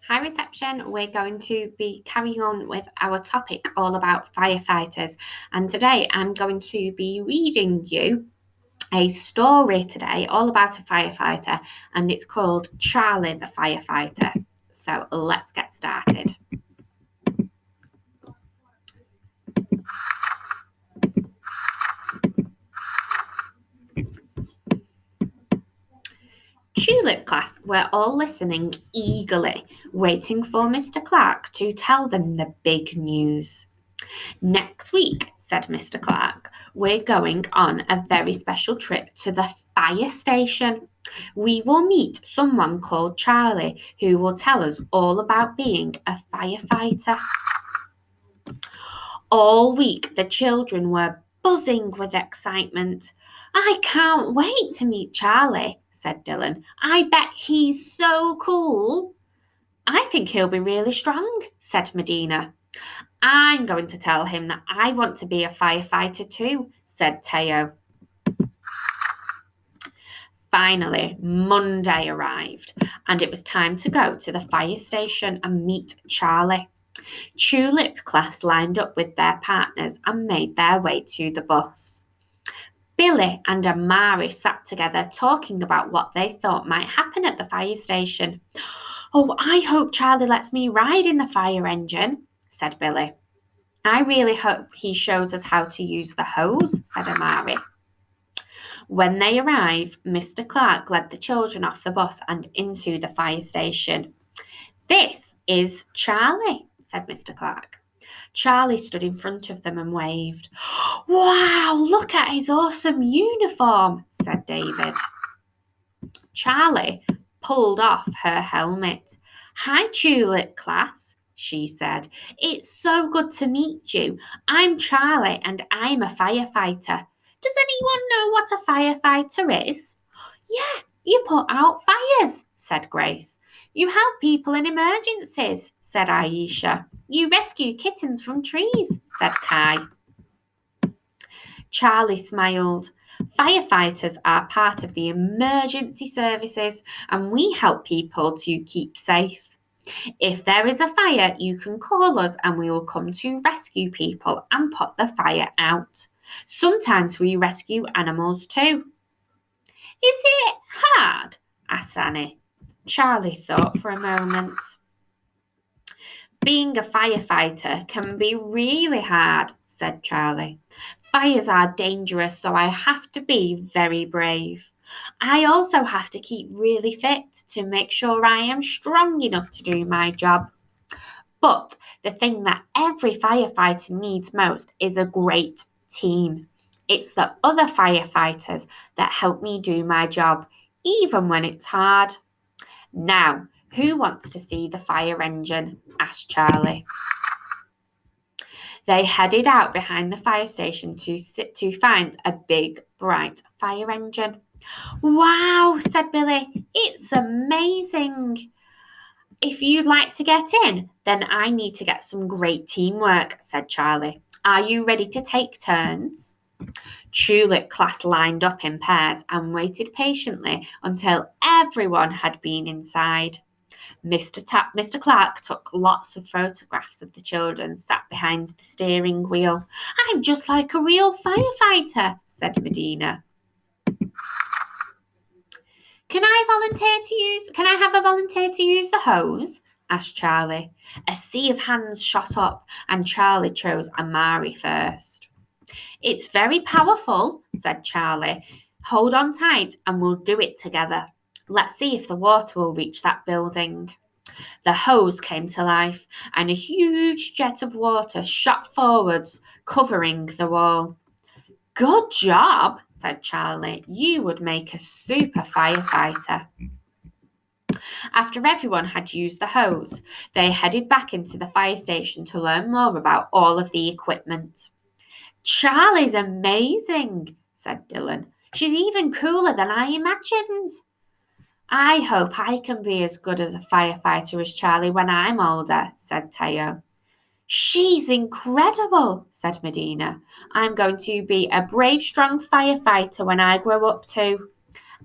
Hi reception, we're going to be carrying on with our topic all about firefighters, and today I'm going to be reading you a story today all about a firefighter, and it's called Charlie the Firefighter. So let's get started. Tulip class were all listening eagerly, waiting for Mr. Clark to tell them the big news. Next week, said Mr. Clark, we're going on a very special trip to the fire station. We will meet someone called Charlie who will tell us all about being a firefighter. All week, the children were buzzing with excitement. I can't wait to meet Charlie, said Dylan. I bet he's so cool. I think he'll be really strong, said Medina. I'm going to tell him that I want to be a firefighter too, said Teo. Finally, Monday arrived, and it was time to go to the fire station and meet Charlie. Tulip class lined up with their partners and made their way to the bus. Billy and Amari sat together talking about what they thought might happen at the fire station. Oh, I hope Charlie lets me ride in the fire engine, said Billy. I really hope he shows us how to use the hose, said Amari. When they arrived, Mr. Clark led the children off the bus and into the fire station. This is Charlie, said Mr. Clark. Charlie stood in front of them and waved. Wow, look at his awesome uniform, said David. Charlie pulled off her helmet. Hi, Tulip class, she said. It's so good to meet you. I'm Charlie and I'm a firefighter. Does anyone know what a firefighter is? Yeah, you put out fires, said Grace. You help people in emergencies, said Aisha. You rescue kittens from trees, said Kai. Charlie smiled. Firefighters are part of the emergency services and we help people to keep safe. If there is a fire, you can call us and we will come to rescue people and put the fire out. Sometimes we rescue animals too. Is it hard? Asked Annie. Charlie thought for a moment. Being a firefighter can be really hard, said Charlie. Fires are dangerous, so I have to be very brave. I also have to keep really fit to make sure I am strong enough to do my job. But the thing that every firefighter needs most is a great team. It's the other firefighters that help me do my job, even when it's hard. Now, who wants to see the fire engine? Asked Charlie. They headed out behind the fire station to find a big, bright fire engine. Wow, said Billy, it's amazing. If you'd like to get in, then I need to get some great teamwork, said Charlie. Are you ready to take turns? Tulip class lined up in pairs and waited patiently until everyone had been inside. Mr. Clark took lots of photographs of the children sat behind the steering wheel. I'm just like a real firefighter, said Medina. Can I have a volunteer to use the hose? Asked Charlie. A sea of hands shot up and Charlie chose Amari first. It's very powerful, said Charlie. Hold on tight and we'll do it together. Let's see if the water will reach that building. The hose came to life and a huge jet of water shot forwards, covering the wall. Good job, said Charlie. You would make a super firefighter. After everyone had used the hose, they headed back into the fire station to learn more about all of the equipment. Charlie's amazing, said Dylan. She's even cooler than I imagined. I hope I can be as good as a firefighter as Charlie when I'm older, said Teo. She's incredible, said Medina. I'm going to be a brave, strong firefighter when I grow up too.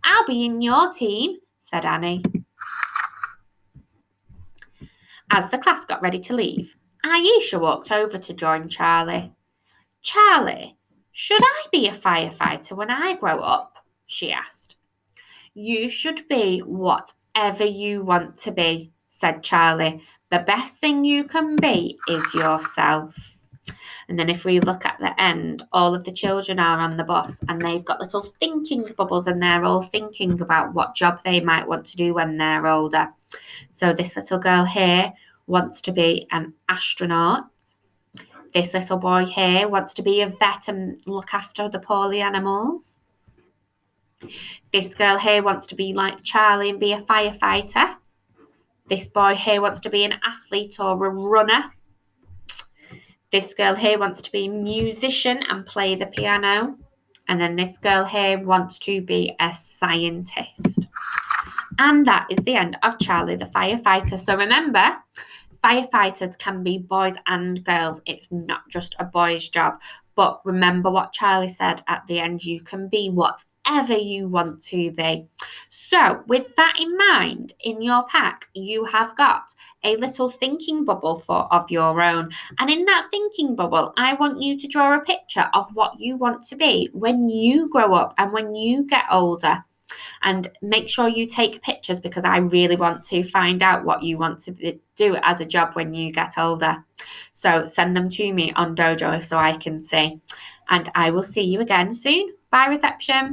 I'll be in your team, said Annie. As the class got ready to leave, Aisha walked over to join Charlie. Charlie, should I be a firefighter when I grow up? She asked. You should be whatever you want to be, said Charlie. The best thing you can be is yourself. And then if we look at the end, all of the children are on the bus and they've got little thinking bubbles and they're all thinking about what job they might want to do when they're older. So this little girl here wants to be an astronaut. This little boy here wants to be a vet and look after the poorly animals. This girl here wants to be like Charlie and be a firefighter. This boy here wants to be an athlete or a runner. This girl here wants to be a musician and play the piano. And then this girl here wants to be a scientist. And that is the end of Charlie the Firefighter. So remember, firefighters can be boys and girls. It's not just a boy's job. But remember what Charlie said at the end, you can be whatever you want to be. So with that in mind, in your pack, you have got a little thinking bubble of your own. And in that thinking bubble, I want you to draw a picture of what you want to be when you grow up and when you get older. And make sure you take pictures because I really want to find out what you want to do as a job when you get older. So send them to me on Dojo so I can see. And I will see you again soon. Bye, reception.